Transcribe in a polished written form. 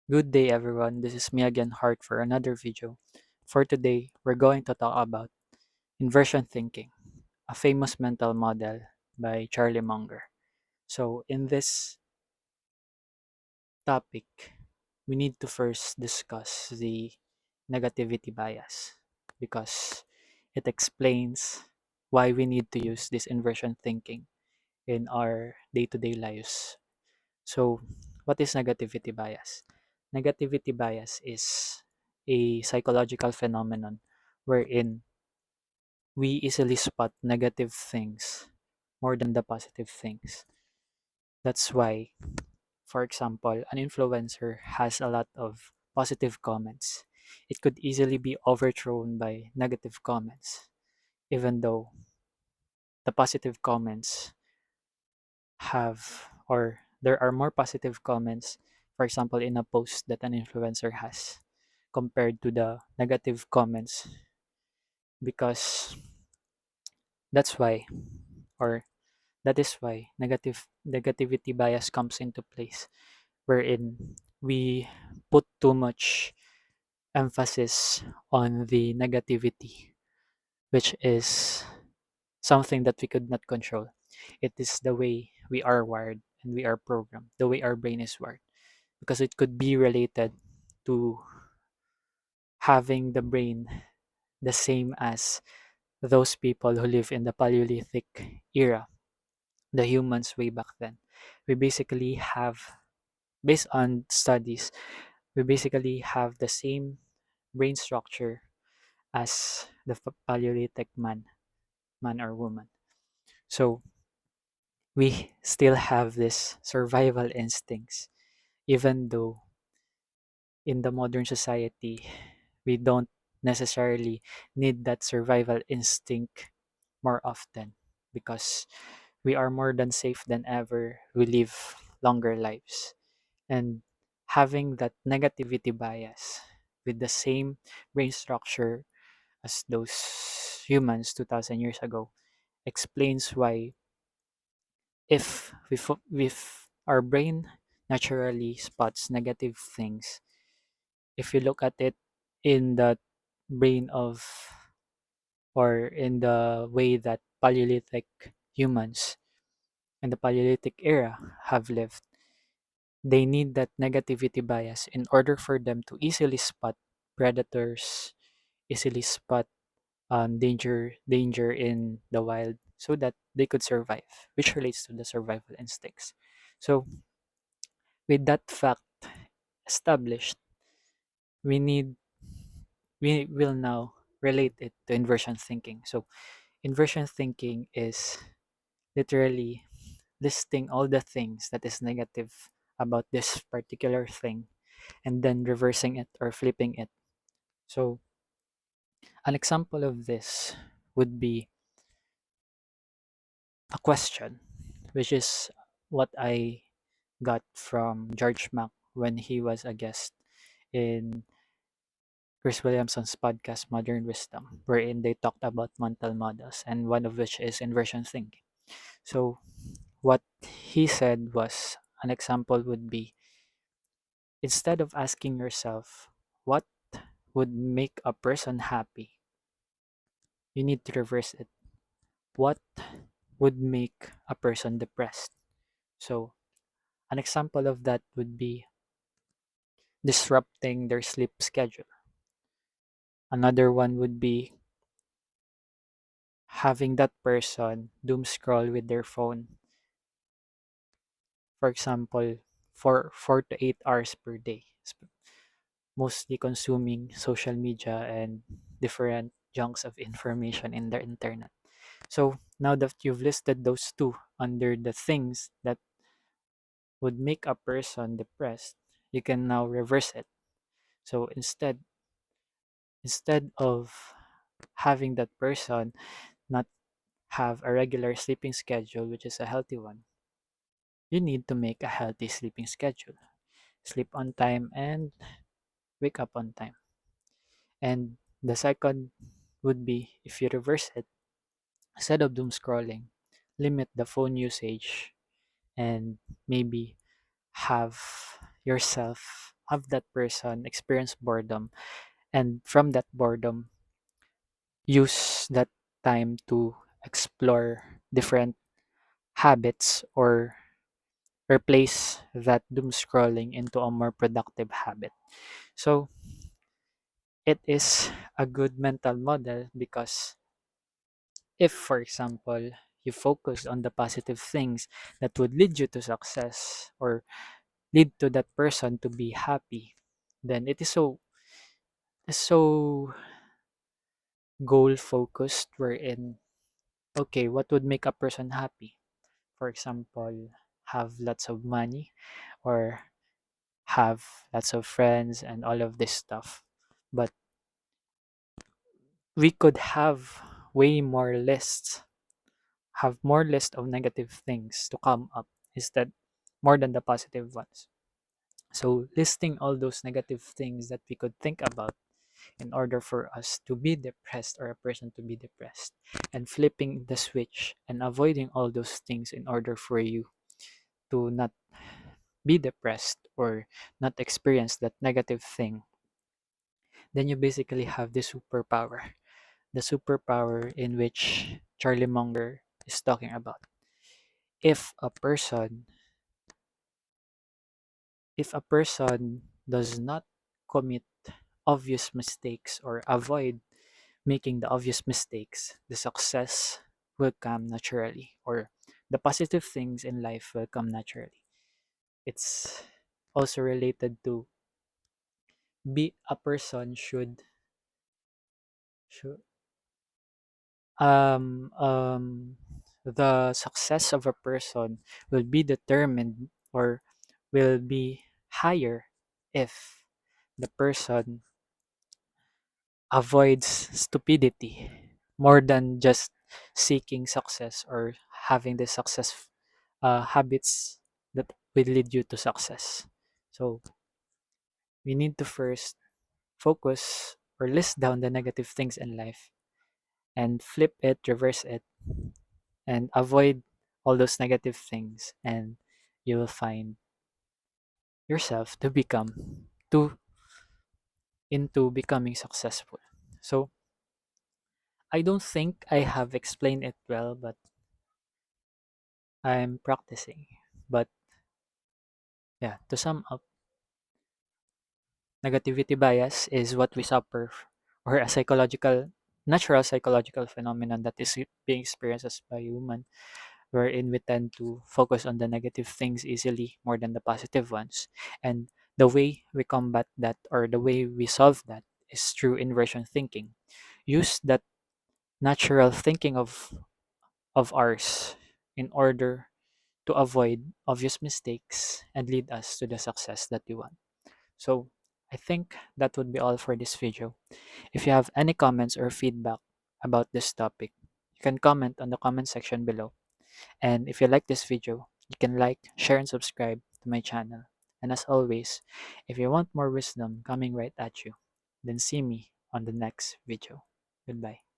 Good day, everyone. This is me again, Hart, for another video. For today, we're going to talk about inversion thinking, a famous mental model by Charlie Munger. So, in this topic, we need to first discuss the negativity bias because it explains why we need to use this inversion thinking in our day to day lives. So, what is negativity bias? Negativity bias is a psychological phenomenon wherein we easily spot negative things more than the positive things. That's why, for example, an influencer has a lot of positive comments. It could easily be overthrown by negative comments, even though the positive comments have or there are more positive comments, for example, in a post that an influencer has compared to the negative comments, because that's why or that is why negativity bias comes into place, wherein we put too much emphasis on the negativity, which is something that we could not control. It is the way we are wired and we are programmed, the way our brain is wired, because it could be related to having the brain the same as those people who live in the Paleolithic era, the humans way back then. We basically have, based on studies, we basically have the same brain structure as the Paleolithic man or woman. So we still have this survival instincts, even though in the modern society we don't necessarily need that survival instinct more often because we are more than safe than ever. We live longer lives. And having that negativity bias with the same brain structure as those humans 2000 years ago explains why if our brain naturally spots negative things, if you look at it in the brain of or in the way that Paleolithic humans in the Paleolithic era have lived, they need that negativity bias in order for them to easily spot predators, easily spot danger in the wild, so that they could survive, which relates to the survival instincts. So, with that fact established, we need we will now relate it to inversion thinking. So, inversion thinking is literally listing all the things that is negative about this particular thing and then reversing it or flipping it. So, an example of this would be a question, which is what I got from George Mack when he was a guest in Chris Williamson's podcast Modern Wisdom, wherein they talked about mental models, and one of which is inversion thinking. So, what he said was an example would be, instead of asking yourself what would make a person happy, you need to reverse it. What would make a person depressed? So, an example of that would be disrupting their sleep schedule. Another one would be having that person doom scroll with their phone, for example, for 4 to 8 hours per day, mostly consuming social media and different chunks of information in the internet. So now that you've listed those two under the things that would make a person depressed, you can now reverse it. So instead of having that person not have a regular sleeping schedule, which is a healthy one, you need to make a healthy sleeping schedule. Sleep on time and wake up on time. And the second would be, if you reverse it, instead of doom scrolling, limit the phone usage and maybe have yourself have that person experience boredom, and from that boredom use that time to explore different habits or replace that doom scrolling into a more productive habit. So it is a good mental model because if, for example, you focus on the positive things that would lead you to success or lead to that person to be happy, then it is so goal focused wherein okay, what would make a person happy? For example, have lots of money or have lots of friends and all of this stuff. But we could have way more lists, have more list of negative things to come up instead more than the positive ones. So listing all those negative things that we could think about in order for us to be depressed or a person to be depressed and flipping the switch and avoiding all those things in order for you to not be depressed or not experience that negative thing, then you basically have the superpower in which Charlie Munger is talking about. If a person if a person does not commit obvious mistakes or avoid making the obvious mistakes, the success will come naturally or the positive things in life will come naturally. It's also related to be a person should um um the success of a person will be determined or will be higher if the person avoids stupidity more than just seeking success or having the success habits that will lead you to success. So we need to first focus or list down the negative things in life and flip it, reverse it, and avoid all those negative things, and you will find yourself to become to into becoming successful. So I don't think I have explained it well, but I'm practicing. But yeah, to sum up, negativity bias is what we suffer or a natural psychological phenomenon that is being experienced as by human, wherein we tend to focus on the negative things easily more than the positive ones. And the way we combat that or the way we solve that is through inversion thinking. Use that natural thinking of ours in order to avoid obvious mistakes and lead us to the success that we want. So I think that would be all for this video. If you have any comments or feedback about this topic, you can comment on the comment section below. And if you like this video, you can like, share, and subscribe to my channel. And as always, if you want more wisdom coming right at you, then see me on the next video. Goodbye.